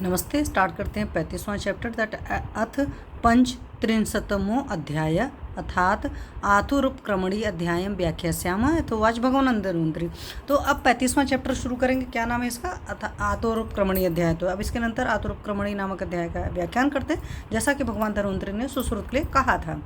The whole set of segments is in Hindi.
नमस्ते। स्टार्ट करते हैं 35वां चैप्टर दैट अथ पंचत्रिंशतमो अध्याय अर्थात आतुरुपक्रमणी अध्यायम व्याख्यास्यामः यथोवाच भगवानंदरुंत्री। तो अब 35वां चैप्टर शुरू करेंगे। क्या नाम है इसका? आतुरुपक्रमणी अध्याय। तो अब इसके नंतर आतुरुपक्रमणी नामक अध्याय का व्याख्यान करते हैं, जैसा कि भगवान धन्वंतरि ने सुश्रुत के लिए कहा था।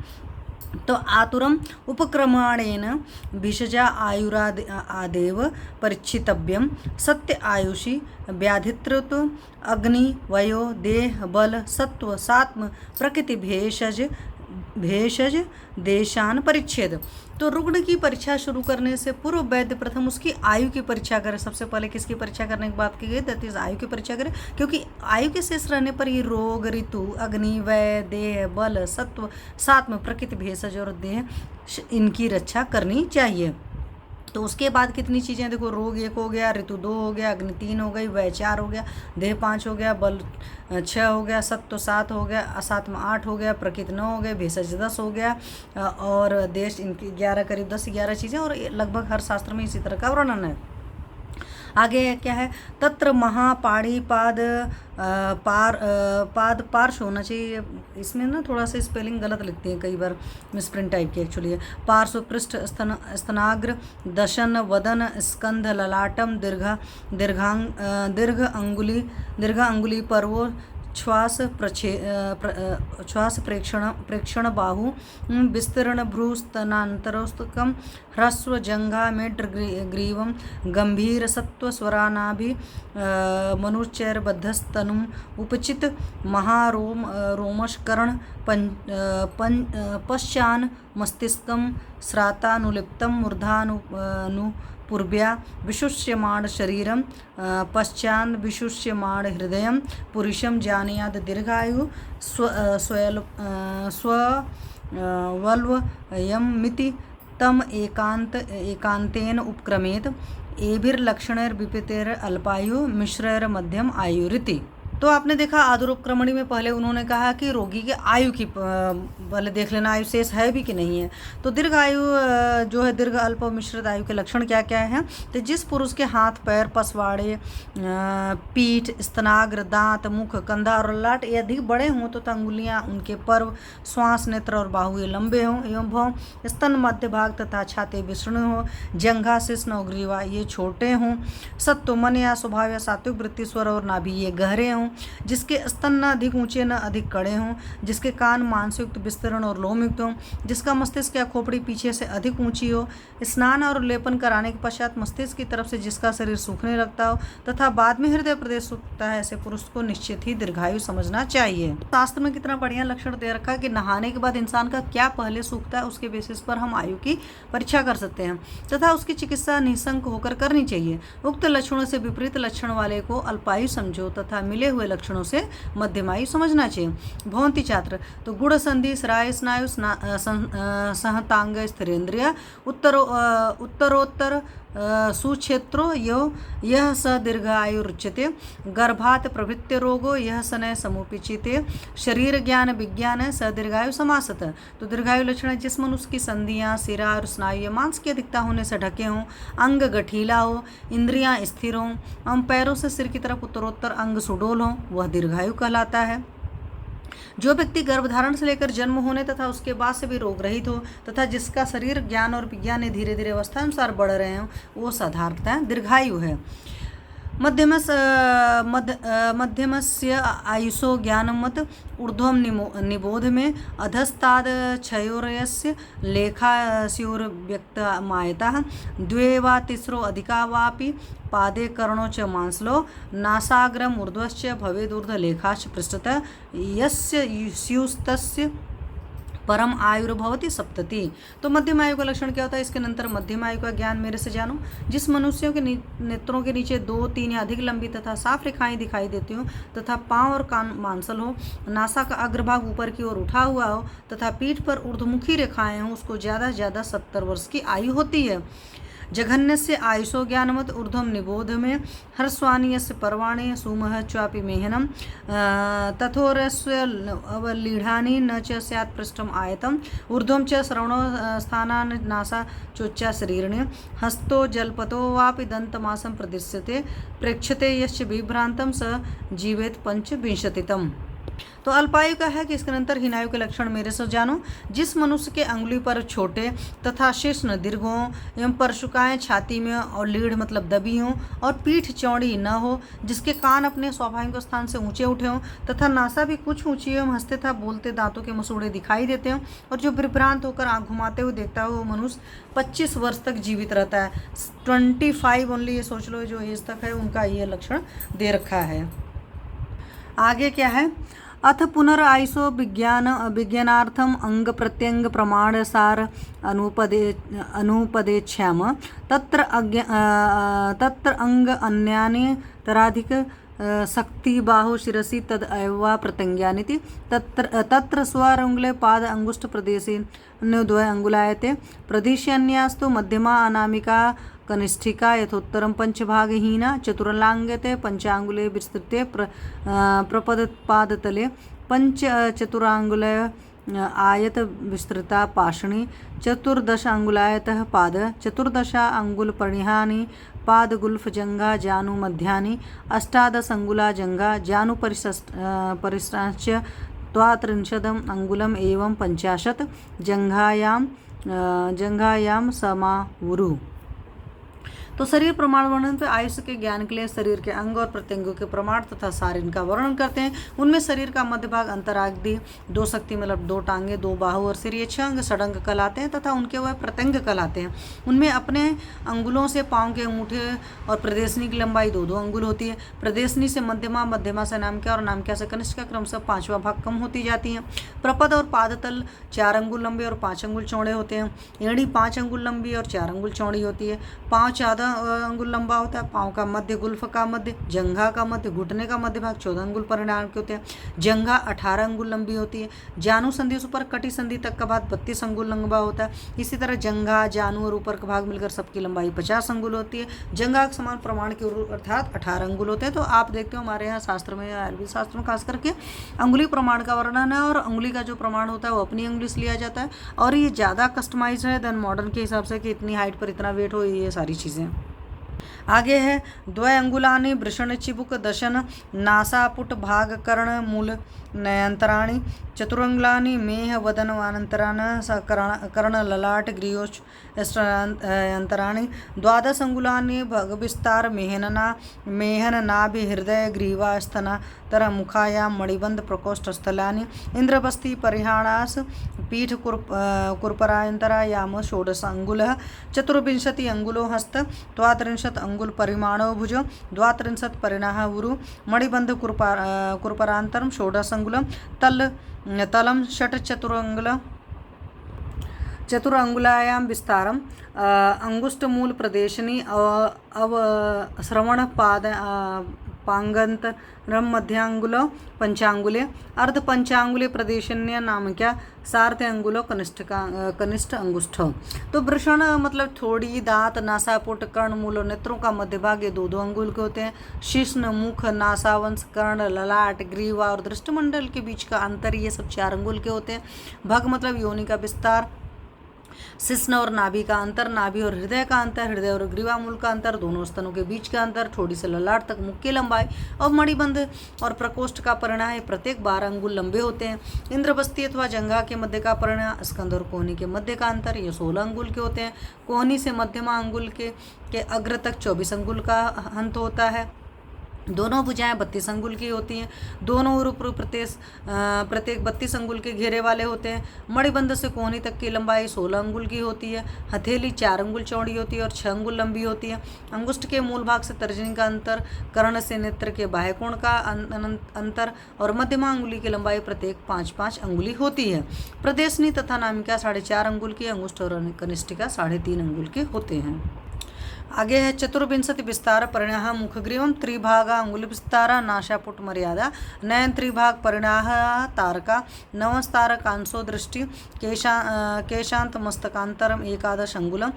तो आतुरम उपक्रमणेन भिषजा आयुरादेव परिच्छितव्यम सत्य आयुषी व्याधितृत्व अग्नि वयो देह बल सत्व सात्म प्रकृति भेषज देशान परिच्छेद। तो रुग्ण की परीक्षा शुरू करने से पूर्व वैद्य प्रथम उसकी आयु की परीक्षा करे। सबसे पहले किसकी परीक्षा करने की बात की गई? दैट इज आयु की परीक्षा करे, क्योंकि आयु के शेष रहने पर ही रोग ऋतु अग्नि वय देह बल सत्व सात्म प्रकृति भेषज और देह इनकी रक्षा करनी चाहिए। तो उसके बाद कितनी चीज़ें देखो, रोग 1 हो गया, ऋतु 2 हो गया, अग्नि 3 हो गई, वय 4 हो गया, देह 5 हो गया, बल 6 हो गया, सत्व 7 हो गया, असात्म 8 हो गया, प्रकृति 9 हो गए, भेषज 10 हो गया और देश इनकी 11 करीब 10-11 चीज़ें, और लगभग हर शास्त्र में इसी तरह का वर्णन है। आगे क्या है? तत्र महापाणी पाद पार्श्व होना चाहिए। इसमें ना थोड़ा सा स्पेलिंग गलत लिखती है कई बार, मिसप्रिंट टाइप की एक्चुअली है। पार्श्व पृष्ठ स्तनाग्र दशन वदन स्कंध ललाटम दीर्घ अंगुली पर्वो श्वास प्रेक्षण बाहु विस्तीर्ण भ्रूस्तनांतरोस्तकम ह्रस्व जंघा मेढ्र ग्रीवम गंभीर सत्व स्वरानाभि मनुचैर्बद्धस्तनुम उपचित महारोम रोमशकर्ण पश्चान मस्तिष्कम श्रातानुलिप्तम मूर्धानुपूर्व्या विशुष्यमाण शरीरम पश्चान विशुष्यमाण हृदय पुरुषम जानीयाद दीर्घायु स्वल्वयमिति तम एकांतेन उपक्रमेत एभिर्लक्षणैर्विपरीतेर अल्पायु मिश्रैर मध्यम आयुरिति। तो आपने देखा आतुरुपक्रमणी में पहले उन्होंने कहा कि रोगी के आयु की पहले देख लेना, आयु शेष है भी कि नहीं है। तो दीर्घ आयु जो है दीर्घ अल्प और मिश्रित आयु के लक्षण क्या क्या हैं? तो जिस पुरुष के हाथ पैर पसवाड़े पीठ स्तनाग्र दांत मुख कंधा और ललाट ये अधिक बड़े हों तो अंगुलियां उनके पर्व श्वास नेत्र और बाहु ये लंबे हों एवं भव स्तन मध्य भाग तथा छाती विष्णु हो, जंघा शिश्न और ग्रीवा ये छोटे हों, सत्व मन या स्वभाव या सात्विक वृत्ति स्वर और नाभि ये गहरे हों, जिसके स्तन न अधिक ऊंचे न अधिक कड़े हों, जिसके कान मांसयुक्त विस्तरण और लोमयुक्त हों, जिसका मस्तिष्क या खोपड़ी पीछे से अधिक ऊंची हो, स्नान और लेपन कराने के पश्चात मस्तिष्क की तरफ से जिसका शरीर सूखने लगता हो तथा बाद में हृदय प्रदेश सूखता है, ऐसे पुरुष को निश्चित ही दीर्घायु समझना चाहिए। शास्त्र में कितना बढ़िया लक्षण दे रखा है कि नहाने के बाद इंसान का क्या पहले सूखता है, उसके बेसिस पर हम आयु की परीक्षा कर सकते हैं तथा उसकी चिकित्सा निःशंक होकर करनी चाहिए। उक्त लक्षणों से विपरीत लक्षण वाले को अल्पायु समझो तथा मिले हुए लक्षणों से मध्यमायु समझना चाहिए। भवंती छात्र तो गुण संधि सराय स्नायु सहतांग स्थिरेन्द्रिय उत्तरोत्तर सुक्षेत्रो यह स दीर्घायुरुच्यते गर्भात प्रभृत्य रोगो यह सनय समुपचिते शरीर ज्ञान विज्ञान स दीर्घायु समासत। तो दीर्घायु लक्षण जिस मनुष्य की संधियां सिरा और स्नायु या मांस की अधिकता होने से ढके हों, अंग गठीला हो, इंद्रियां स्थिर हों, पैरों से सिर की तरफ उत्तरोत्तर अंग सुडोल हों, वह दीर्घायु कहलाता है। जो व्यक्ति गर्भधारण से लेकर जन्म होने तथा उसके बाद से भी रोग रहित हो तथा जिसका शरीर ज्ञान और विज्ञान धीरे धीरे अवस्था अनुसार बढ़ रहे हों, वो साधारणतः दीर्घायु है। मध्यमस्य आयुषो ज्ञानमत ऊर्ध्वं निबोध में अधस्ताद क्षयोरयस्य लेखास्योर्व्यक्तमायतः द्वे वा तिस्रो अधिका वापि पादे कर्णो च मांसलो नासाग्रम ऊर्ध्वश्च भवेदूर्ध्व लेखाश्च पृष्ठतः यस्य स्युस्तस्य परम आयुर्भवती सप्तति। तो मध्यम आयु का लक्षण क्या होता है? इसके नंतर मध्यम आयु का ज्ञान मेरे से जानो। जिस मनुष्यों के नेत्रों के नीचे 2, 3 या अधिक लंबी तथा साफ रेखाएं दिखाई देती हो तथा पांव और कान मांसल हो, नासा का अग्रभाग ऊपर की ओर उठा हुआ हो तथा पीठ पर ऊर्ध्वमुखी रेखाएं हो, उसको ज़्यादा से ज़्यादा 70 वर्ष की आयु होती है। जघन्यस्य आयुषो ज्ञानवत् ऊर्ध्वं निबोध में हर्स्वानि यस्य पर्वाणि सुमः च्वापि मेहनम तथोरस्य अवलीढानि न च स्यात् पृष्ठम् आयतम् ऊर्ध्वं च श्रवणो स्थानान् नासा चोच्चा शरीरणे हस्तो जलपतो वापि दन्तमासं प्रदृश्यते प्रेक्ष्यते यश्च विभ्रांतं स जीवेत पंचविंशतितम्। तो अल्पायु का है कि इसके अंतर हिनायु के लक्षण मेरे से जानो। जिस मनुष्य के अंगुली पर छोटे तथा शिश्न दीर्घ हों एवं परशुकाएँ छाती में और लीढ़ मतलब दबी हों और पीठ चौड़ी न हो, जिसके कान अपने स्वाभाविक स्थान से ऊंचे उठे हों तथा नासा भी कुछ ऊंची एवं हंसते तथा बोलते दांतों के मसूड़े दिखाई देते हों और जो विभ्रांत होकर आँख घुमाते हुए देखता हो वो मनुष्य 25 वर्ष तक जीवित रहता है। 25 ओनली, ये सोच लो जो एज तक है उनका ये लक्षण दे रखा है। आगे क्या है, अथ पुनरायुषो विज्ञानार्थम अंग प्रत्यंग प्रमाण सार अनुपदेक्ष्याम तत्र अंग अन्यानि तराधिक शक्ति बाहु शिरसि तद अयवा प्रत्यंज्ञानिति तत्र स्वारंगुले पाद अंगुष्ठ प्रदेशे द्वय अंगुलायते प्रदेशान्यास्तु मध्यमा अनामिका कनिष्ठिका यथोत्तरं पंचभागहीना चतुर्लांगते पंचांगुले विस्तृते प्रपदपादतले पंच चतुरांगुल आयत विस्तृता पाषणी चतुर्दश अंगुलायतः पाद चतुर्दशा अंगुल परिहानि पाद गुल्फ जंघा जानु मध्यानि अष्टादश अंगुला जंघा जानु परिश्रांच त्वात्रिंशदम् अंगुलम एवं 50 जंघायां समावुरु। तो शरीर प्रमाण वर्णन पे आयुष्य के ज्ञान के लिए शरीर के अंग और प्रत्यंगों के प्रमाण तथा सार इनका वर्णन करते हैं। उनमें शरीर का मध्य भाग अंतराग्धि, 2 शक्ति मतलब 2 टांगे, 2 बाहु और सिर, ये 6 अंग षडंग कहलाते हैं तथा उनके वह प्रत्यंग कहलाते हैं। उनमें अपने अंगुलों से पाँव के अंगूठे और प्रदेशनी की लंबाई 2-2 अंगुल होती है। प्रदेशनी से मध्यमा, मध्यमा से नामक्या और नामक्या से कनिष्ठ क्रमशः 5वां भाग कम होती जाती है। प्रपद और पादतल 4 अंगुल लंबे और 5 अंगुल चौड़े होते हैं। एड़ी 5 अंगुल लंबी और 4 अंगुल चौड़ी होती है। पाँव 14 अंगुल लंबा होता है। पाँव का मध्य, गुल्फ का मध्य, जंघा का मध्य, घुटने का मध्य भाग 14 अंगुल परिमाण के होते हैं। जंघा 18 अंगुल लंबी होती है। जानु संधि से ऊपर कटी संधि तक का भाग 32 अंगुल लंबा होता है। इसी तरह जंघा, जानु और ऊपर का भाग मिलकर सबकी लंबाई 50 अंगुल होती है। जंघा के समान प्रमाण के अर्थात 18 अंगुल होते हैं। तो आप देखते हो हमारे यहाँ शास्त्र में, आयुर्वेद शास्त्र में खास करके अंगुली प्रमाण का वर्णन है और अंगुली का जो प्रमाण होता है वो अपनी अंगुली से लिया जाता है और ये ज़्यादा कस्टमाइज है देन मॉडर्न के हिसाब से कि इतनी हाइट पर इतना वेट हो, ये सारी चीज़ें। आगे है द्वय अंगुलानि वृषण चिबुक दशन नासापुट भाग कर्ण मूल नयंतराणि चतुरंगुलानि मेह वदन अनंतरान कर्ण ललाट ग्रीयोच अंतराणि 12 अंगुलानि भग विस्तार मेहन नाभि हृदय ग्रीवा स्तन तर मुखायां मणिबंध प्रकोष्ठ स्थलानि इंद्रबस्ति परिहाणास पीठ कुर्परायंतरायाम 16 अंगुलः 24 अंगुलो हस्त 33 अंगुल परिमाणो भुज 32 परिणाः उरु मणिबंध कुर्परांतरम 16 अंगुलम तलम षट चतुरंगुलायां विस्तारम अंगुष्ठमूल प्रदेशनी श्रवण पांगंतरम मध्यांगुल पंचांगुले अर्ध पंचांगुले प्रदेशन्य नामक्या सार्थ अंगुलो कनिष्ठ अंगुष्ठ। तो वृषण मतलब थोड़ी, दांत, नासापुट, कर्ण, मूल और नेत्रों का मध्य भाग ये 2-2 अंगुल के होते हैं। शिश्न, मुख, नासावंश, कर्ण, ललाट, ग्रीवा और दृष्टिमंडल के बीच का अंतर ये सब 4 अंगुल के होते हैं। भग मतलब योनि का विस्तार, शिश्न और नाभि का अंतर, नाभि और हृदय का अंतर, हृदय और ग्रीवा मूल का अंतर, दोनों स्तनों के बीच का अंतर, थोड़ी से ललाट तक मुख की लंबाई और मणिबंध और प्रकोष्ठ का परिणाम है प्रत्येक 12 अंगुल लंबे होते हैं। इंद्रबस्ती अथवा जंघा के मध्य का परिणाम, स्कंद और कोहनी के मध्य का अंतर ये 16 अंगुल के होते हैं। कोहनी से मध्यमा अंगुल के अग्र तक 24 अंगुल का अंत होता है। दोनों भुजाएं 32 अंगुल की होती हैं। दोनों उर प्रत्येक 32 अंगुल के घेरे वाले होते हैं। मणिबंध से कोहनी तक की लंबाई 16 अंगुल की होती है। हथेली 4 अंगुल चौड़ी होती है और 6 अंगुल लंबी होती है। अंगुष्ठ के मूल भाग से तर्जनी का अंतर, कर्ण से नेत्र के बाह्य कोण का अंतर और मध्यमा अंगुली की लंबाई प्रत्येक 5-5 अंगुली होती है। प्रदेशनी तथा नामिका 4.5 अंगुल की, अंगुष्ठ और कनिष्ठिका 3.5 अंगुल के होते हैं। आगे है 24 विस्तार परिणाह मुखग्रीवम त्रिभागा अंगुल विस्तारा नाशापुट मर्यादा नयन त्रिभाग परिणाह तारका नवस्तार कांसो दृष्टि केशांत मस्तकांतरम 11 अंगुलम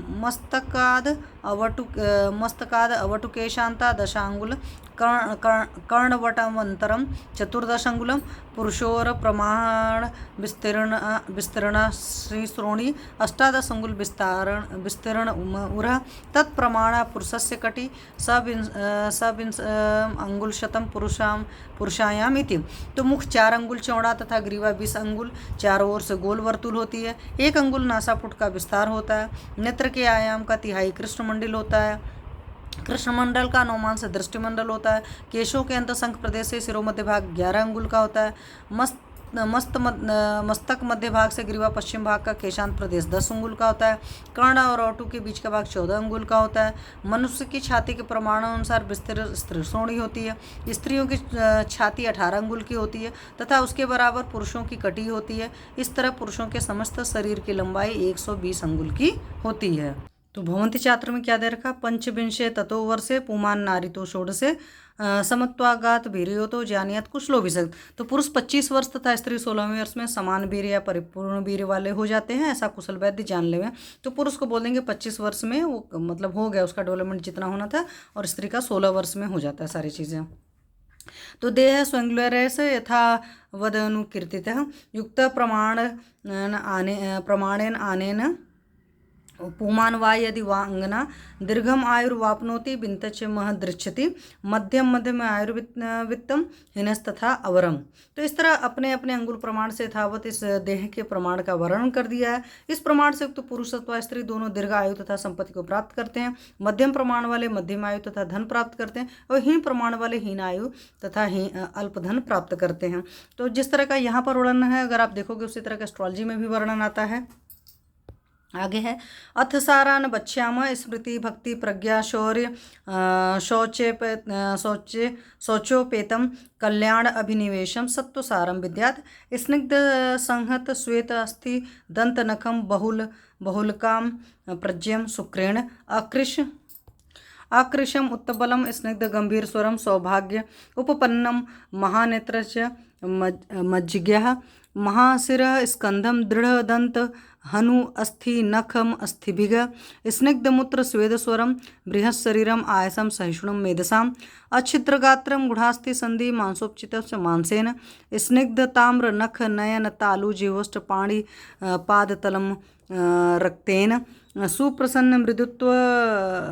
मस्तकाद अवटुकेशांता दशांगुल कर्णवटमंतरम 14 अंगुलम पुरुषोर प्रमाण विस्तीर्ण श्रीश्रोणी 18 अंगुल विस्तीर्ण उर तत्प्रमाण पुरुषस्य कटी सविंश अंगुलशतम पुरुषायाम इति। तो मुख 4 अंगुल चौड़ा तथा ग्रीवा 20 अंगुल चारों ओर से गोल वर्तुल होती है। 1 अंगुल नासापुट का विस्तार होता है। नेत्र के आयाम का 1/3 कृष्णमंडल होता है। कृष्णमंडल का 9 से दृष्टिमंडल होता है। केशों के अंतशंख प्रदेश से शिरोमध्य भाग 11 अंगुल का होता है। मस्तक मध्य भाग से ग्रीवा पश्चिम भाग का केशांत प्रदेश 10 अंगुल का होता है। कर्ण और ओटू के बीच का भाग 14 अंगुल का होता है। मनुष्य की छाती के प्रमाणानुसार विस्तृत स्त्रीश्रोणी होती है। स्त्रियों की छाती 18 अंगुल की होती है तथा उसके बराबर पुरुषों की कटी होती है। इस तरह पुरुषों के समस्त शरीर की लंबाई 120 अंगुल की होती है। तो भवंती छात्र में क्या दे रखा, पंचविंशे ततो वर्षे पुमान नारितो षोडशे समत्वागात वीर्यो तो जानियात कुशलो विषक। तो पुरुष 25 वर्ष तथा स्त्री 16वें वर्ष में समान वीर्य या परिपूर्ण वीर्य वाले हो जाते हैं, ऐसा कुशल वैद्य जान ले। तो पुरुष को बोल देंगे 25 वर्ष में वो मतलब हो गया उसका डेवलपमेंट जितना होना था, और स्त्री का 16 वर्ष में हो जाता है सारी चीज़ें। तो देह स्वंग्लरेश यथा वदनुकीर्तितः युक्त प्रमाणेन आनेन पुमान वा यदि वा अंगना दीर्घम आयुर्वापनोति बिंतच महदृच्छति मध्यम आयुर्वित्तम हिनस तथा अवरम। तो इस तरह अपने अपने अंगुल प्रमाण से यथावत इस देह के प्रमाण का वर्णन कर दिया है। इस प्रमाण से युक्त पुरुष अथवा स्त्री दोनों दीर्घ आयु तथा संपत्ति को प्राप्त करते हैं। मध्यम प्रमाण वाले मध्यम आयु तथा धन प्राप्त करते हैं, और हीन प्रमाण वाले हीन आयु तथा अल्प धन प्राप्त करते हैं। तो जिस तरह का यहाँ पर वर्णन है, अगर आप देखोगे उसी तरह का एस्ट्रोलॉजी में भी वर्णन आता है। आगे है अथ सारान बच्याम स्मृति भक्ति प्रज्ञा शौर्य शौचोपेतम कल्याण अभिनिवेशम सत्वसारम विद्यात् स्निग्ध संहत श्वेत अस्थि दंत नखम बहुलकाम प्रज्यम शुक्रेण आकृशम उत्तबलम स्निग्ध गंभीर स्वरम सौभाग्य उपपन्नम महानेत्रस्य मज्जिज्ञः महाशिरः स्कंधम दृढ़ दंत हनु अस्थि नखम अस्थिभिग स्निग्धमूत्र स्वेदस्वरम बृहत् शरीरम आयसम सहिष्णुम मेधसाम अच्छिद्रगात्रम गुढ़ास्ति संधि मांसोपचित मांसेन स्निग्ध ताम्र नख नयन तालु जीवोष्ट पाणि पादतलम रक्तेन सुप्रसन्न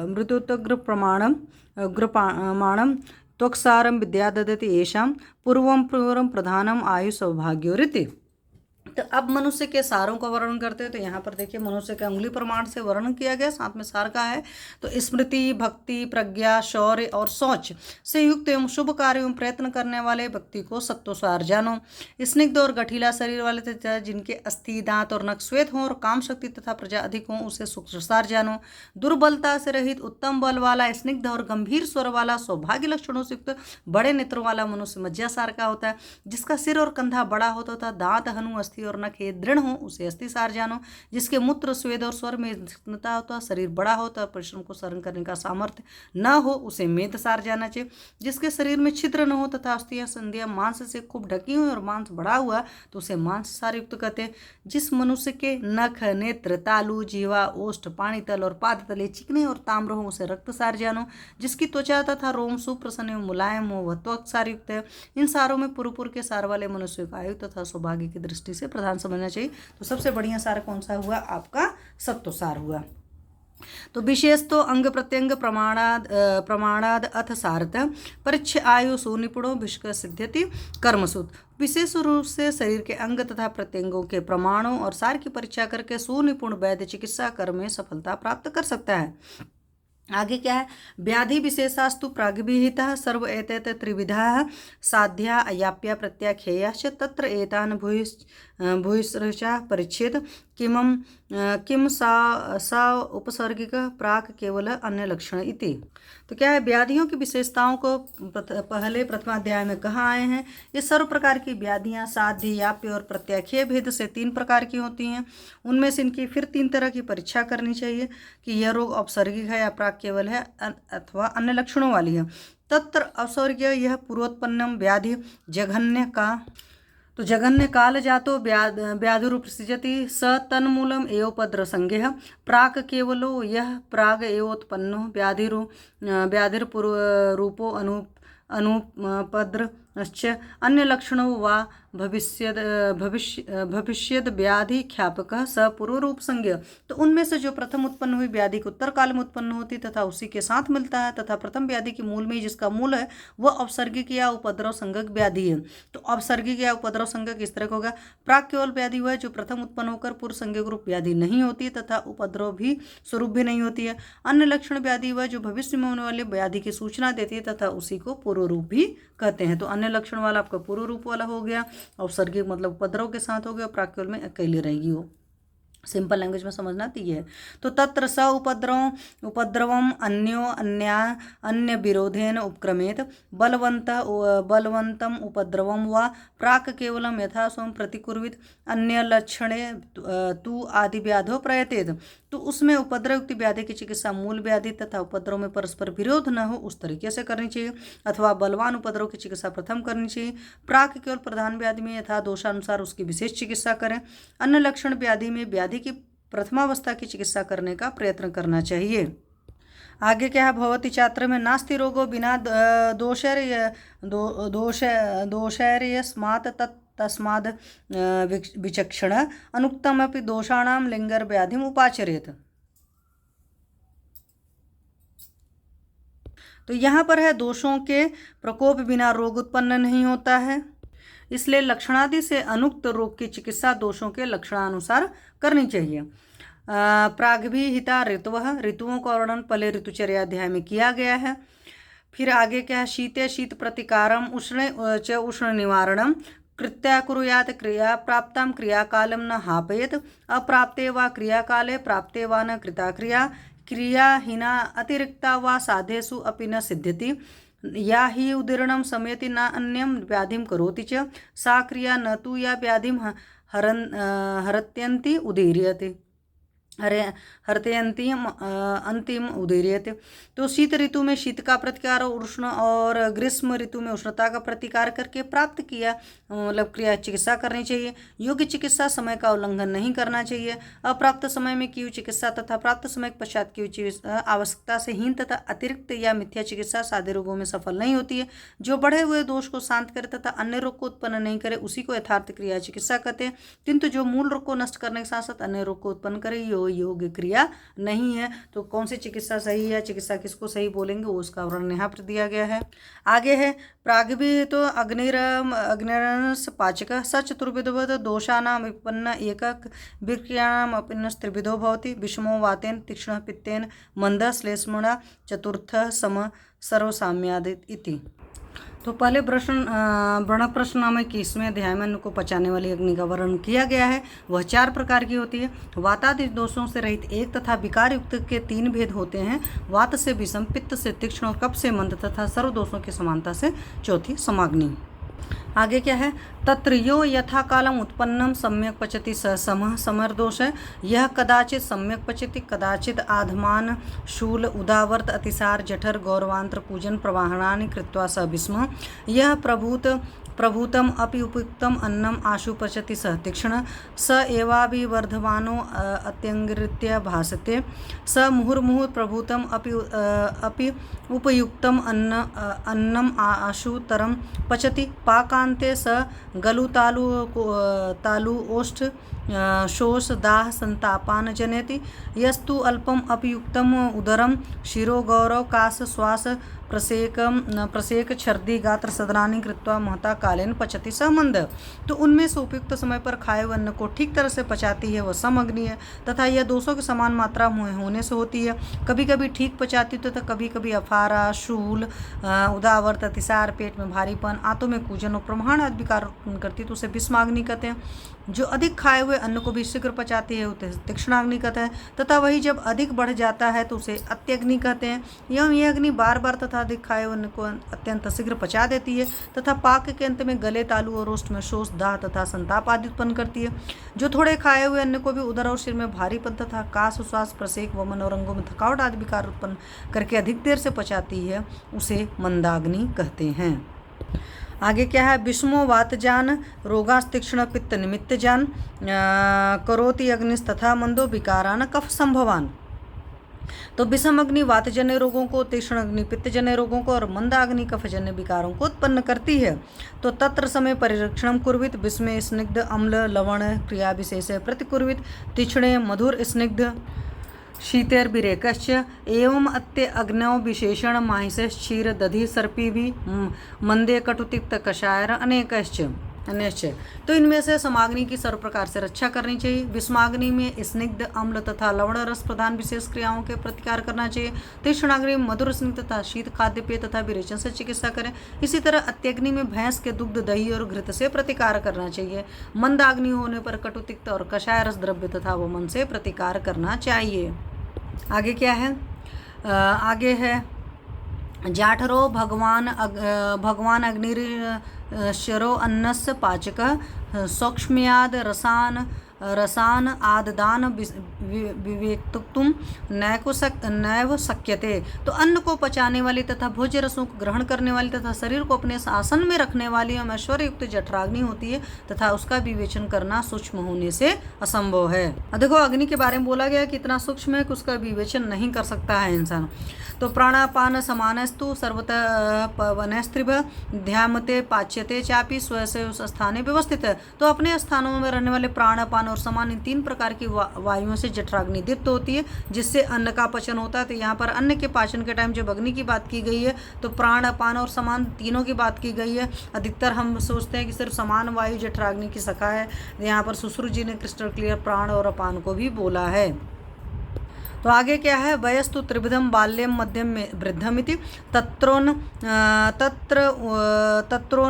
मृदुत्वग्रप्रमाणम त्वक्सारम विद्या ददति येषां पूर्वं प्रधानम आयु सौभाग्योरिति। तो अब मनुष्य के सारों का वर्णन करते हैं। तो यहाँ पर देखिए मनुष्य के अंगुली प्रमाण से वर्णन किया गया, साथ में सार का है। तो स्मृति भक्ति प्रज्ञा शौर्य और शौच से युक्त एवं शुभ कार्यों में प्रयत्न करने वाले व्यक्ति को सत्वसार जानो। स्निग्ध और गठीला शरीर वाले तथा जिनके अस्थि दांत और नख श्वेत हों और काम शक्ति तथा प्रजा अधिक हों उसे शुक्रसार जानो। दुर्बलता से रहित उत्तम बल वाला स्निग्ध और गंभीर स्वर वाला सौभाग्य लक्षणों से युक्त बड़े नेत्रों वाला मनुष्य मज्जासार का होता है। जिसका सिर और कंधा बड़ा होता था, दांत हनु अस्थि और नख दृढ़ हो उसे अस्थिसार जानो। जिसके मूत्र स्वेद और स्वर में स्निग्धता होता, शरीर बड़ा होता, परिश्रम को सहन करने का सामर्थ्य न हो उसे मेदसार जाना चाहिए। जिसके शरीर में छिद्र न हो तथा अस्थियां संधियां मांस से खूब ढकी हुई और मांस बड़ा हुआ तो उसे मांससार युक्त कहते हैं। जिस मनुष्य के नख नेत्र तालु जीवा ओष्ठ पाणितल और पादतले चिकने और ताम्र हो उसे रक्तसार जानो। जिसकी त्वचा तथा रोम सुप्रसन्न एवं मुलायम हो वह त्वक्सार युक्त है। इन सारों में पुरपुर के सार वाले मनुष्य का आयु तथा सौभाग्य की दृष्टि से प्रधान समझना चाहिए। तो सबसे बढ़िया सार कौन सा हुआ, आपका सत्वसार हुआ। तो विशेष तो अंग प्रत्यंग प्रमाणाद अथ सारत परिच्छ आयु सुनिपुणो विष्क सिद्ध्यति कर्मसुत। विशेष रूप से शरीर के अंग तथा प्रत्यंगों के प्रमाणों और सार की परीक्षा करके सुनिपुण वैद्य चिकित्सा कर्म में सफलता प्राप्त कर सकता है। आगे क्या है, व्याधि विशेषास्तु प्राग्विहितः सर्व एतैत त्रिविधाः साध्या अयाप्या प्रत्याख्येयाश्च तत्र एतान् भूयिष्ठा परिच्छेद किम सा उपसर्गिक प्राक केवल अन्य लक्षण इति। तो क्या है, व्याधियों की विशेषताओं को पहले प्रथमाध्याय में कहा आए हैं। ये सर्व प्रकार की व्याधियां साध्य याप्य और प्रत्याख्य भेद से 3 प्रकार की होती हैं। उनमें से इनकी फिर 3 तरह की परीक्षा करनी चाहिए कि यह रोग औपसर्गिक है या प्राक केवल है अथवा अन्य लक्षणों वाली है। तत्र औपसर्गीय यह पूर्वोत्पन्नम व्याधि जघन्य का। तो जगन्य काल जातो व्याधिरुपसृजति स तन्मूलम एवोपद्र संज्ञः प्राक केवलो यह प्राग एवोत्पन्नो व्याधिर्पूर्वरूपो अनुपद्रश्च अन्य लक्षणों वा भविष्यद व्याधि ख्यापकः स पूर्वरूप संज्ञ। तो उनमें से जो प्रथम उत्पन्न हुई व्याधि के उत्तर काल में उत्पन्न होती तथा उसी के साथ मिलता है तथा प्रथम व्याधि के मूल में ही जिसका मूल है वह औपसर्गिक या उपद्रव संज्ञक व्याधि है। तो औपसर्गिक या उपद्रव संज्ञक इस तरह का होगा। प्राक केवल व्याधि हुआ है जो प्रथम उत्पन्न होकर पूर्व संज्ञक रूप व्याधि नहीं होती तथा उपद्रव भी स्वरूप भी नहीं होती है। अन्य लक्षण व्याधि हुआ है जो भविष्य में होने वाली व्याधि की सूचना देती है तथा उसी को पूर्व रूप भी कहते हैं। तो अन्य लक्षण वाला आपका पूर्व रूप वाला हो गया, औपसर्गिक मतलब उपद्रव के साथ हो गया, प्राक केवल में अकेली रहेगी वो। सिंपल लैंग्वेज में समझना तो ये है। तो तत्र स उपद्रवम अन्य विरोधेन उपक्रमेत बलवंतम उपद्रवम वा प्राक केवलम यथा स्वं प्रतिकुर्वित अन्य लक्षणे तु आदि व्याधो प्रयतेत। तो उसमें उपद्रव युक्त व्याधि की चिकित्सा मूल व्याधि तथा उपद्रव में परस्पर विरोध न हो उस तरीके से करनी चाहिए, अथवा बलवान उपद्रव की चिकित्सा प्रथम करनी चाहिए। प्राक केवल प्रधान व्याधि में यथा दोषानुसार उसकी विशेष चिकित्सा करें। अन्य लक्षण व्याधि में व्याधि की प्रथमावस्था की चिकित्सा करने का प्रयत्न करना चाहिए। आगे क्या है, भवती छात्र में नास्ति रोगो बिना दोषैर्यस्मात् तस्माद् विचक्षण अनुक्तमपि दोषाणां लिंगर व्याधिम उपाचरेत। तो यहाँ पर है दोषों के प्रकोप बिना रोग उत्पन्न नहीं होता है, इसलिए लक्षणादि से अनुक्त रोग की चिकित्सा दोषों के लक्षणानुसार करनी चाहिए। प्रागभिहिता ऋतवः, ऋतुओं का वर्णन पहले ऋतुचर्या अध्याय में किया गया है। फिर आगे क्या है, शीते शीत प्रतिकारम उष्ण निवारणम कृत्या कुर्यात् क्रिया प्राप्तां क्रियाकालं न हापयेत् अप्राप्ते वा क्रियाकाले प्राप्ते वा न कृता क्रियाहीना अतिरिक्ता वा साधेषु अपि न सिद्ध्यति या हि उदीर्णं समयति न अन्यं व्याधिं करोति च सा क्रिया न तु या व्याधिं हरत्यन्ति उदीर्यते हरत्यंतिम अंतिम उदीर्यते। तो शीत ऋतु में शीत का प्रतिकार और उष्ण और ग्रीष्म ऋतु में उष्णता का प्रतिकार करके प्राप्त किया मतलब क्रिया चिकित्सा करनी चाहिए। योग्य चिकित्सा समय का उल्लंघन नहीं करना चाहिए। अप्राप्त समय में की हुई चिकित्सा तथा प्राप्त समय के पश्चात की हुई चिकित्सा आवश्यकता से हीन तथा अतिरिक्त या मिथ्या चिकित्सा सादे रोगों में सफल नहीं होती है। जो बढ़े हुए दोष को शांत करे तथा अन्य रोग को उत्पन्न नहीं करे उसी को यथार्थ क्रिया चिकित्सा कहते हैं, किंतु जो मूल रोग को नष्ट करने के साथ साथ अन्य रोग को उत्पन्न करे योग्य क्रिया नहीं है। तो कौन सी चिकित्सा सही है, चिकित्सा किसको सही बोलेंगे, वो उसका वर्णन यहाँ पर दिया गया है। आगे है प्रागभी तो अग्निरस पाचक स चतुर्विधवत् दोषानां विपन्न एकक विक्रियाणाम् अपिन्नस्त्रिविधो भवति विषमो वातेन तीक्ष्णः पित्तेन मंदः श्लेष्मणा चतुर्थः सम सर्वसाम्यादित इति। तो पहले व्रणक प्रश्न नामक 21वें अध्याय में उनको पचाने वाली अग्नि का वर्णन किया गया है। वह 4 प्रकार की होती है। वातादि दोषों से रहित एक तथा विकार युक्त के 3 भेद होते हैं, वात से विषम, पित्त से तीक्ष्ण और कफ से मंद तथा सर्व दोषों की समानता से चौथी समाग्नि। आगे क्या है, तत्र यो यथा कालम उत्पन्नम सम्यक पचति स समः समरदोष है। यह कदाचित सम्यक पचति कदाचित आधमान शूल उदावर्त अतिसार जठर गौरवांतर पूजन प्रवाहणानि कृत्वा स विस्मः। यह प्रभूतम अपि उपयुक्तम अन्नम आशु पचति सह तीक्ष्ण स एवाभिवर्धमानो अत्यंगृत्य भासते स मुहुर्मुहुः प्रभूतम अपि उपयुक्तम अन्नम आशुतरम पचति पाकान्ते स गलु तालु ओष्ठ शोष दाह संतापान जनयति। यस्तु अल्पम अपयुक्तम उदरम शिरो गौरव काश श्वास प्रसेक छर्दी गात्र सदनानि कृत्वा महता कालेन पचति स मंद। तो उनमें से उपयुक्त समय पर खाए हुए अन्न को ठीक तरह से पचाती है वह समअग्नि है तथा यह दोषों की समान मात्रा में होने से होती है। कभी कभी ठीक पचाती तथा कभी कभी अफारा शूल उदावर्त अतिसार पेट में भारीपन आंतों में कूजन और प्रमाण आदि विकार उत्पन्न करती तो उसे विषमाग्नि कहते हैं। जो अधिक खाए हुए अन्न को भी शीघ्र पचाती है उसे तीक्ष्णाग्नि कहते हैं तथा वही जब अधिक बढ़ जाता है तो उसे अत्यग्नि कहते हैं। एवं यह अग्नि बार बार तथा अधिक खाए हुए अन्न को अत्यंत शीघ्र पचा देती है तथा पाक के अंत में गले तालु और ओष्ठ में शोष दाह तथा संताप आदि उत्पन्न करती है। जो थोड़े खाए हुए अन्न को भी उदर और सिर में भारीपन तथा काश श्वास प्रसेक वमन और अंगों में थकावट आदि विकार उत्पन्न करके अधिक देर से पचाती है उसे मंदाग्नि कहते हैं। आगे क्या है, विषमो वातजान रोगास्तीक्ष्ण पित्त निमित्तजान करोति अग्निस्तथा मंदो विकारान कफ संभवान। तो विषम अग्नि वातजन्य रोगों को, तीक्ष्ण अग्नि पित्तजन्य रोगों को और मंद अग्नि कफजन्य विकारों को उत्पन्न करती है। तो तत्र समय परिरक्षणम कुर्वित विस्मय स्निग्ध अम्ल लवण क्रिया विशेष प्रतिकुर्वित तीक्ष्णे मधुर स्निग्ध शीतैर्विरेकश्च एवं अत्य अग्नौ विशेषण माहिषश्च क्षीर दधि सर्पी भी मंदे कटुतिक्त कषायर अनेकश्च। तो इनमें से समाग्नि की सर्व प्रकार से रक्षा करनी चाहिए। विषमाग्नि में स्निग्ध अम्ल तथा लवण रस प्रधान विशेष क्रियाओं के प्रतिकार करना चाहिए। तीक्ष्णाग्नि में मधुर स्निग्ध तथा शीत खाद्य पेय तथा विरेचन से चिकित्सा करें। इसी तरह अत्यग्नि में भैंस के दुग्ध दही और घृत से प्रतिकार करना चाहिए। मंदाग्नि होने पर कटुतिक्त और कषाय रस द्रव्य तथा वमन से प्रतिकार करना चाहिए। आगे क्या है, आगे है जाठरो भगवान अग्निर शरो अन्नस्य पाचकः सौक्ष्म्याद रसान आददान विवेक्तुम नैव शक्यते। तो अन्न को पचाने वाली तथा भोज्य रसों को ग्रहण करने वाली तथा शरीर को अपने आसन में रखने वाली ऐश्वर्य युक्त जठराग्नि होती है तथा उसका विवेचन करना सूक्ष्म होने से असंभव है। देखो अग्नि के बारे में बोला गया कि इतना सूक्ष्म है कि उसका विवेचन नहीं कर सकता है इंसान। तो प्राणापान समानस्तु सर्वतः वनस्त्रिभ ध्यामते पाच्यते चापि स्वस्य उस स्थाने व्यवस्थित है। तो अपने स्थानों में रहने वाले प्राणापान और समान इन तीन प्रकार की वायुओं से जठराग्नि दीप्त होती है, जिससे अन्न का पचन होता है। तो यहाँ पर अन्न के पाचन के टाइम जब अग्नि की बात की गई है तो प्राण अपान और समान तीनों की बात की गई है। अधिकतर हम सोचते हैं कि सिर्फ समान वायु जठराग्नि की शाखा है। यहाँ पर सुश्रुत जी ने क्रिस्टल क्लियर प्राण और अपान को भी बोला है। तो आगे क्या है, वयस्तु त्रिविधम बाल्यम मध्यम में वृद्धमिति तत्रो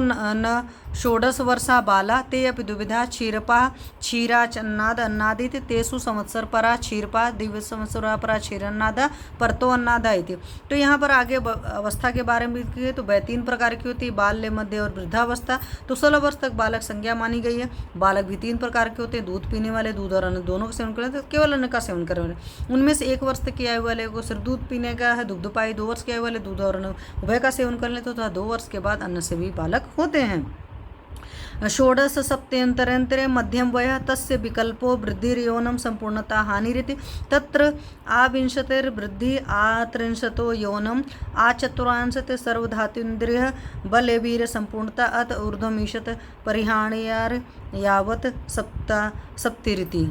न षोडश वर्षा बाला ते अपि दुविधा क्षीरपा क्षीरा चन्नाद अन्नादिति तेसु संवत्सर परा क्षीरपा दिव्य संवत्सरा परा क्षीरन्नादा परतो अन्नादा इति। तो यहाँ पर आगे अवस्था के बारे में की है। तो वह तीन प्रकार की होती है, बाल्य मध्य और वृद्धावस्था। तो 16 वर्ष तक बालक संज्ञा मानी गई है। बालक भी तीन प्रकार के होते हैं, दूध पीने वाले, दूध और अन्न दोनों का सेवन करने वाले, केवल अन्न का सेवन करने वाले। उनमें से 1 वर्ष तक की आयु वाले को सिर्फ दूध पीने का है, दुग्धपाई। 2 वर्ष की आयु वाले दूध और अन्न उभय का सेवन कर लेते तो 2 वर्ष के बाद अन्न से भी बालक होते हैं। षोडश सप्त्यंतरे मध्यम वय तस्य विकल्पो वृद्धिर्यौनम संपूर्णता हानिरिति तत्र आविंशतिर्वृद्धि आत्रिंशतो यौनम आचतुरांशते सर्वधातुन्द्रिय बलवीर संपूर्णता अत ऊर्ध्वमीशत परिहाण्यार यावत सप्तिरिति।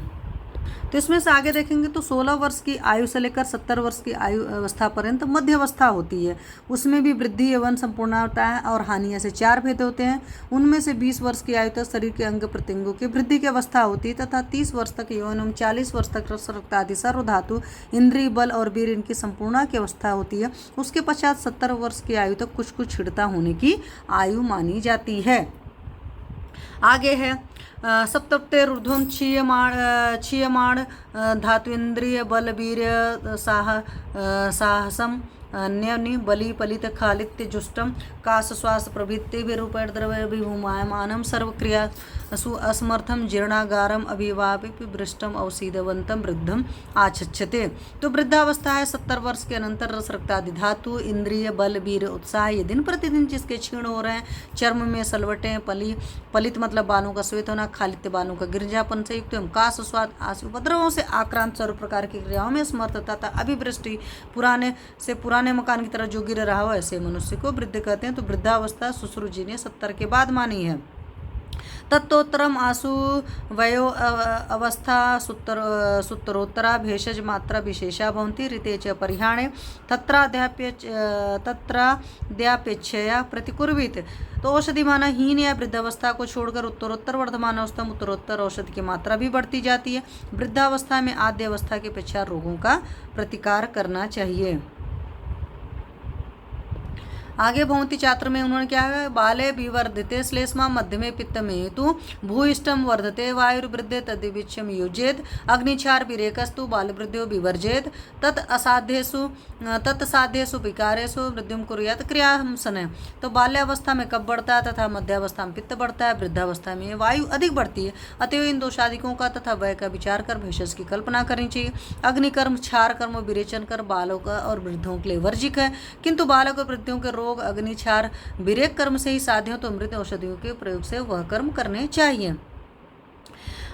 तो इसमें से आगे देखेंगे तो 16 वर्ष की आयु से लेकर 70 वर्ष की आयु अवस्था पर्यंत मध्य अवस्था होती है। उसमें भी वृद्धि एवं संपूर्णता है और हानि ऐसे 4 भेद होते हैं। उनमें से 20 वर्ष की आयु तक शरीर के अंग प्रत्यंगों की वृद्धि की अवस्था होती है तथा 30 वर्ष तक यौन 40 वर्ष तक रस रक्त आदि सर्व धातु इंद्रिय बल और वीर इनकी संपूर्णता की अवस्था होती है। उसके पश्चात 70 वर्ष की आयु तक कुछ कुछ छिड़ता होने की आयु मानी जाती है। आगे है सप्तप्तेर्ऊर्ध्वं क्षीयमाण धातुइंद्रिय बलवीर्य साहसम अन्यनि बलि पलित खालित्य जुष्टम काश श्वास प्रभृति रूपेण द्रव्यभिभूमायमानं सर्वक्रियासु असमर्थम जीर्णागारम अभिवापि वृष्टम अवसीदवंतम वृद्धम आच्छते। तो वृद्धावस्था है 70 वर्ष के अनंतर रस रक्त आदि धातु इंद्रिय बल वीर उत्साह ये दिन प्रतिदिन जिसके क्षीण हो रहे हैं, चर्म में सलवटें पलित मतलब बालों का श्वेत होना, खालित्य बालों का गिरजापन से युक्त काश स्वाद आदि उपद्रवों से आक्रांत सर्व प्रकार की क्रियाओं में समर्थता तथा अभिवृष्टि पुराने मकान की तरह जो गिर रहा हो ऐसे मनुष्य को वृद्ध कहते हैं। तो वृद्धावस्था सुश्रुत जी ने 70 के बाद मानी है। तत्तोत्तरम आसु वयो अवस्था सुत्तरोत्तरा भेषज मात्रा विशेषा भवन्ति ऋते च परिहाणे तत्राद्यापेक्षया प्रतिकुर्वित। तो औषधि माना हीन या वृद्धावस्था को छोड़कर उत्तरोत्तर वर्धमान अवस्था में उत्तरोत्तर औषधि की मात्रा भी बढ़ती जाती है। वृद्धावस्था में आद्य अवस्था के अपेक्षा रोगों का प्रतिकार करना चाहिए। आगे भवंती चात्र में उन्होंने क्या है, बाले विवर्धिते श्लेष्मा मध्यमे पित्त में तु भूइष्टम वर्धते वायुर्वृद्धे तद्विच्छम युजेत अग्निक्षार विरेकस्तु बालवृद्धियो विवर्जेत तत्साध्येषु विकारेषु वृद्धिम कुर्यात् क्रियाहंसन। तो बाल्यावस्था में कब बढ़ता है तथा मध्यावस्था में पित्त बढ़ता है, वृद्धावस्था में वायु अधिक बढ़ती है। अतएव इन दोषादिकों का तथा वय का विचार कर भेषज की कल्पना करनी चाहिए। अग्निकर्म क्षार कर्म विरेचन कर बालों का और वृद्धों के लिए वर्जिक है, किंतु बालक और वृद्धियों के रोग रोग अग्नि क्षार विरेक कर्म से ही साध्य हो तो मृत औषधियों के प्रयोग से वह कर्म करने चाहिए।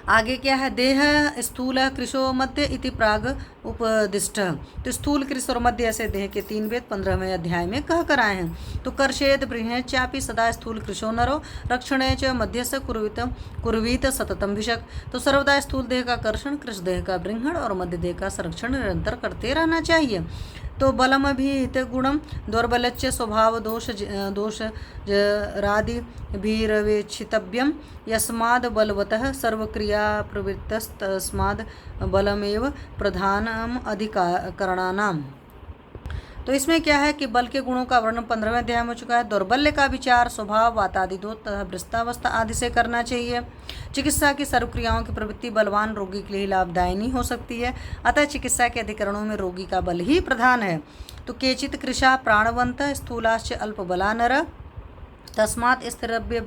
आगे क्या है, देह स्थूल कृशो मध्य इति प्राग उपदिष्ट। तो स्थूल कृश और मध्य ऐसे देह के 3 वेद 15वें अध्याय में कह कर आए हैं। तो कर्षेद बृहणे चापि सदा स्थूल कृशो नरो रक्षणे च मध्य से कुर्वीत सततम विषक। तो सर्वदा स्थूल देह का कर्षण, कृश देह का बृहण और मध्य देह का संरक्षण निरंतर करते रहना चाहिए। तो बलम भी हित गुणम दौर्बल्य स्वभाव दोष रादि भीरवेक्षितव्यम यस्माद् बलवतः सर्वक्रिया प्रवृत्तस्तस्माद् बलमेव प्रधानम अधिकरणानाम। तो इसमें क्या है कि बल के गुणों का वर्णन 15वें अध्याय में हो चुका है। दौर्बल्य का विचार स्वभाव वातादि दोष तथा भ्रष्टावस्था आदि से करना चाहिए। चिकित्सा की सर्वक्रियाओं की प्रवृत्ति बलवान रोगी के लिए लाभदायिनी हो सकती है, अतः चिकित्सा के अधिकरणों में रोगी का बल ही प्रधान है। तो केचित कृशा प्राणवंत स्थूलाश्च अल्प बला नर तस्मात् स्थिरभ्य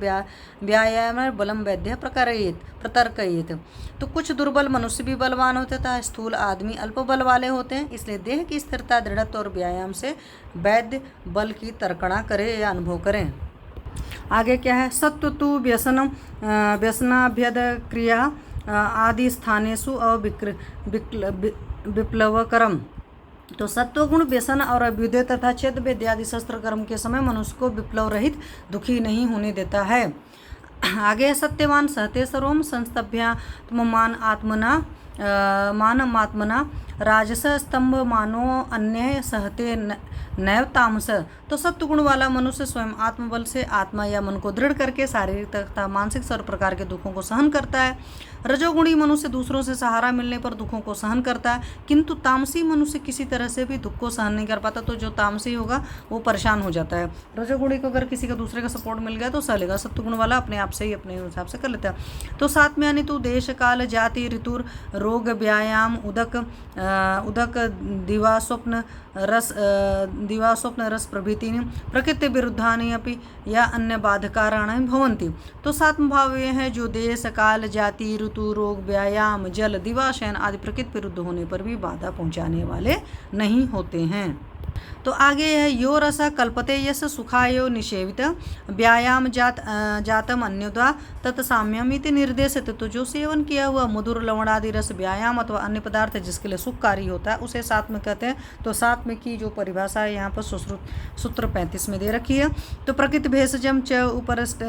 व्यायाम बलम वैद्य प्रतर्कयेत। तो कुछ दुर्बल मनुष्य भी बलवान होते तथा स्थूल आदमी अल्प बल वाले होते हैं, इसलिए देह की स्थिरता दृढ़त्व और व्यायाम से वैद्य बल की तर्कणा करे या अनुभव करें। आगे क्या है, सत्व तु व्यसनाभ्यद क्रिया आदि स्थानेषु विप्लवकरम। तो सत्वगुण व्यसन और अभ्युदय तथा छेद वेद आदि शस्त्र कर्म के समय मनुष्य को विप्लव रहित दुखी नहीं होने देता है। आगे सत्यवान सहते सर्वम संस्तभ्यात्ममान मानमात्मना राजस स्तंभ मानो अन्य सहते नैव तामस। तो सत्वगुण वाला मनुष्य स्वयं आत्मबल से आत्मा या मन को दृढ़ करके शारीरिक तथा मानसिक सर्व प्रकार के दुखों को सहन करता है। रजोगुणी मनुष्य दूसरों से सहारा मिलने पर दुखों को सहन करता है, किंतु तामसी मनुष्य किसी तरह से भी दुख को सहन नहीं कर पाता। तो जो तामसी होगा वो परेशान हो जाता है। रजोगुणी को अगर किसी का दूसरे का सपोर्ट मिल गया तो सह लेगा, सत्वगुण वाला अपने आप से ही अपने हिसाब से कर लेता है। तो साथ में यानी तो देश काल जाति ऋतुर रोग व्यायाम उदक दिवास्वप्न रस प्रभृति प्रकृति विरुद्धानि अपि या अन्य बाधकाराणि भवन्ति। तो सात्म भाव ये है जो देश काल जाति ऋतु रोग व्यायाम जल दिवाशयन आदि प्रकृति विरुद्ध होने पर भी बाधा पहुंचाने वाले नहीं होते हैं। तो आगे है यो रस कल्पते यस सुखायो निषेवित व्यायाम जातम अन्योदा तत्साम्यम इति निर्देशित। तो जो सेवन किया हुआ मधुर लवणादि रस व्यायाम अथवा अन्य पदार्थ जिसके लिए सुखकारी होता है उसे सात्म कहते हैं। तो सात्म की जो परिभाषा है यहाँ पर सूत्र 35 में दे रखी है। तो प्रकृति भेषजम च उपरस्ट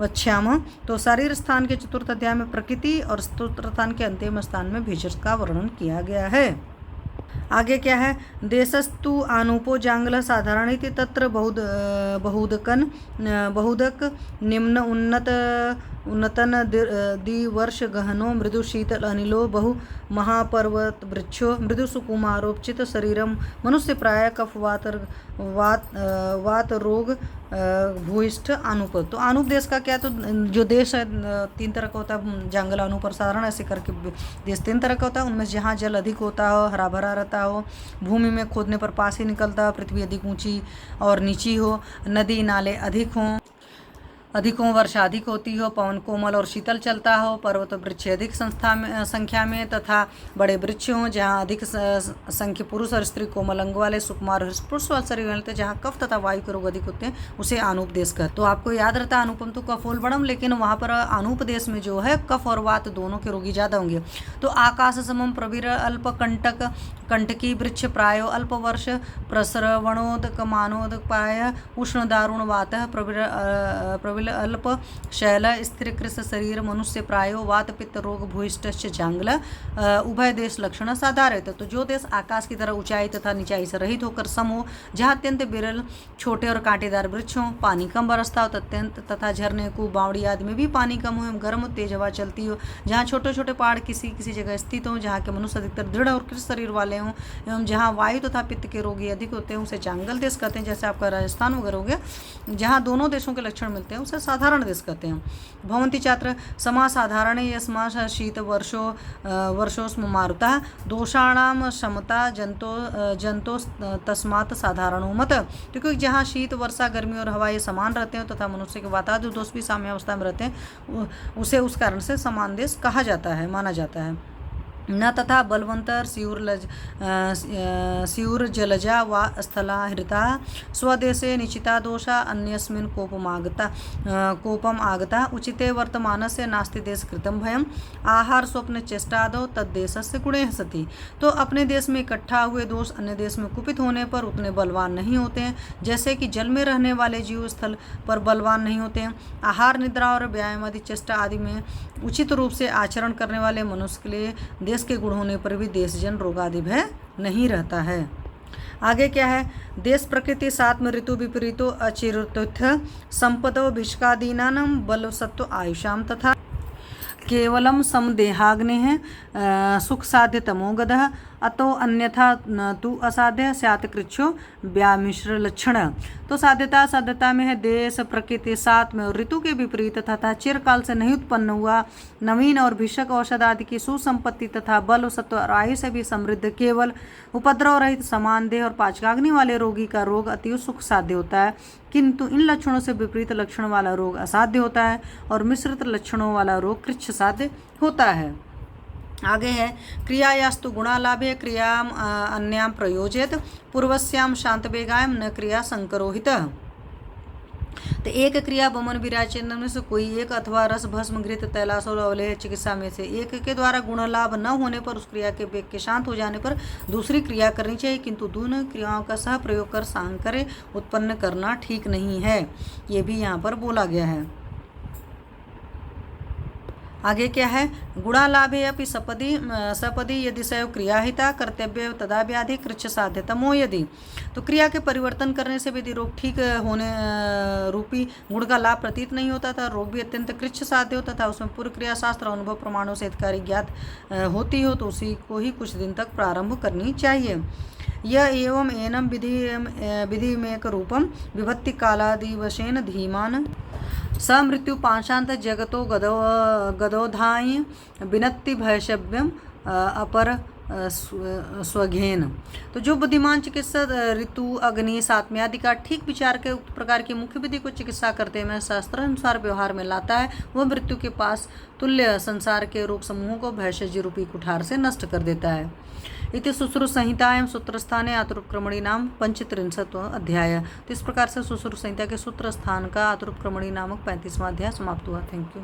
वक्ष्याम। तो शरीर स्थान के चतुर्थ अध्याय में प्रकृति और चतुर्थ स्थान के अंतिम स्थान में भेषज का वर्णन किया गया है। आगे क्या है, देशस्तु आनुपो जांगल साधारण तत्र बहुदक निम्न उन्नतन दिवर्ष गहनो मृदु शीतल अनिलो बहु महापर्वत वृक्षो मृदु सुकुमारोपचित शरीरम मनुष्य प्राय कफ वात रोग भूयिष्ठ अनूप। तो अनूप देश का क्या, तो जो देश है 3 तरह का होता है, जंगल अनूप और साधारण ऐसे करके देश 3 तरह का होता है। उनमें जहाँ जल अधिक होता हो, हरा भरा रहता हो, भूमि में खोदने पर पास ही निकलता हो, पृथ्वी अधिक ऊंची और नीची हो, नदी नाले अधिक हों, वर्षा अधिक होती हो, पवन कोमल और शीतल चलता हो, पर्वत वृक्ष अधिक संख्या में तथा बड़े वृक्ष हों, जहाँ अधिक संख्या पुरुष और स्त्री कोमल अंग वाले सुकुमार और पुरुष वाले शरीर मिलते हैं, जहाँ कफ तथा वायु के रोग अधिक होते हैं, उसे आनूप देश कहते हैं। तो आपको याद रहता है अनुपम तो कफोल बड़म, लेकिन वहाँ पर आनूप देश में जो है कफ और वात दोनों के रोगी ज़्यादा होंगे। तो आकाश समम प्रवीर अल्प कंटकी वृक्ष प्रायो अल्प वर्ष प्रसरवणोदक मानोदकाय उष्ण दारुण वातः प्रवीर अल्प शैल स्थिर कृष शरीर मनुष्य प्रायो वात पित्त रोग भूयिष्ठ जांगल उभय देश लक्षण साधारित। तो जो देश आकाश की तरह ऊंचाई तथा निचाई से रहित होकर सम हो, जहाँ अत्यंत विरल छोटे और कांटेदार वृक्ष हों, पानी कम बरसता हो तथा झरने को बावड़ी आदि में भी पानी कम हो, गर्म तेज हवा चलती हो, जहाँ छोटे छोटे पहाड़ किसी जगह स्थित हों, जहाँ के मनुष्य अधिकतर दृढ़ और कृष शरीर वाले हों, एवं जहाँ वायु तथा पित्त के रोगी अधिक होते हैं उसे जांगल देश कहते हैं। जैसे आपका राजस्थान वगैरह हो गया, जहाँ दोनों देशों के लक्षण मिलते हैं उसे साधारण देश कहते हैं। भवन्ति छात्र समासाधारण यस्मा शीत वर्षोस्म मारुता दोषाणाम क्षमता जंतो तस्मात् साधारणो मत। क्योंकि जहाँ शीत वर्षा गर्मी और हवा ये समान रहते हैं तथा मनुष्य के वातादि दोष भी साम्यावस्था में रहते हैं, उसे उस कारण से समान देश कहा जाता है, माना जाता है। न तथा बलवंतर स्यूर्जलजा वा स्थला हृता स्वदेशे निचिता दोषा अन्यस्मिन् कोपम आगता उचिते वर्तमानस्य नास्ति देश कृतं भयम आहार स्वप्न चेष्टादो तद्देशस्य गुणे सति। तो अपने देश में इकट्ठा हुए दोष अन्य देश में कुपित होने पर उतने बलवान नहीं होते हैं, जैसे कि जल में रहने वाले जीव स्थल पर बलवान नहीं होते हैं। आहार निद्रा और व्यायाम आदि चेष्टा आदि में उचित रूप से आचरण करने वाले मनुष्य के लिए देश के गुण होने पर भी देशजन रोगादि भय नहीं रहता है। आगे क्या है, देश प्रकृति सात्म ऋतु विपरीतो अचिरतुथ संपदो भिष्कादीनां बल सत्व आयुषाम तथा केवलम समदेहाग्ने सुख साध्य तमोगधः अतो अन्यथा न तु असाध्य स्यात् कृच्छो व्यामिश्र लक्षण। तो साध्यता साध्यता में है देश प्रकृति साथ में और ऋतु के विपरीत तथा चिरकाल से नहीं उत्पन्न हुआ नवीन और भिषक औषध आदि की सुसंपत्ति तथा बल सत्व और आयु से भी समृद्ध केवल उपद्रव रहित समान देह और पाचकाग्नि वाले रोगी का रोग अति सुख साध्य होता है, किंतु इन लक्षणों से विपरीत लक्षण वाला रोग असाध्य होता है और मिश्रित लक्षणों वाला रोग कृच्छ साध्य होता है। आगे है क्रियायास्तु गुणालाभे क्रिया अन्यां प्रयोजेत पूर्वस्याम शांत वेगायम न क्रिया संकरोहित। तो एक क्रिया बमन विराचन में से कोई एक अथवा रस भस्म घृत तैलास और अवलेह चिकित्सा में से एक के द्वारा गुण लाभ न होने पर उस क्रिया के वेग के शांत हो जाने पर दूसरी क्रिया करनी चाहिए, किंतु दोनों क्रियाओं का सह प्रयोग कर सांकर्य उत्पन्न करना ठीक नहीं है, ये भी यहाँ पर बोला गया है। आगे क्या है, गुणालाभे अपि सपदी यदि सैव क्रियाहिता कर्तव्य तदा व्याधि कृच्छ साध्यतमो यदि। तो क्रिया के परिवर्तन करने से यदि रोग ठीक होने रूपी गुण का लाभ प्रतीत नहीं होता था, रोग भी अत्यंत कृच्छ साध्य होता था, उसमें पूर्व क्रिया शास्त्र अनुभव प्रमाणों से हितकारी ज्ञात होती हो तो उसी को ही कुछ दिन तक प्रारंभ करनी चाहिए। यह एवं एनम विधि में एक रूपम विभक्ति कालादिवशेन धीमान समृत्यु पाशांत जगतो गदोधाय विनत्ति भयशव्यम अपर स्वघेन। तो जो बुद्धिमान चिकित्सक ऋतु अग्नि सात्म्य आदि का ठीक विचार के उक्त प्रकार की मुख्य विधि को चिकित्सा करते हुए शास्त्रानुसार व्यवहार में लाता है, वह मृत्यु के पास तुल्य संसार के रोग समूहों को भैषज रूपी कुठार से नष्ट कर देता है। इति सुश्रुत संहितायां सूत्रस्थाने आतुरक्रमणी नाम 35वां अध्याय। तो इस प्रकार से सुश्रुत संहिता के सूत्र स्थान का आतुरक्रमणी नामक 35वां अध्याय समाप्त हुआ। Thank you.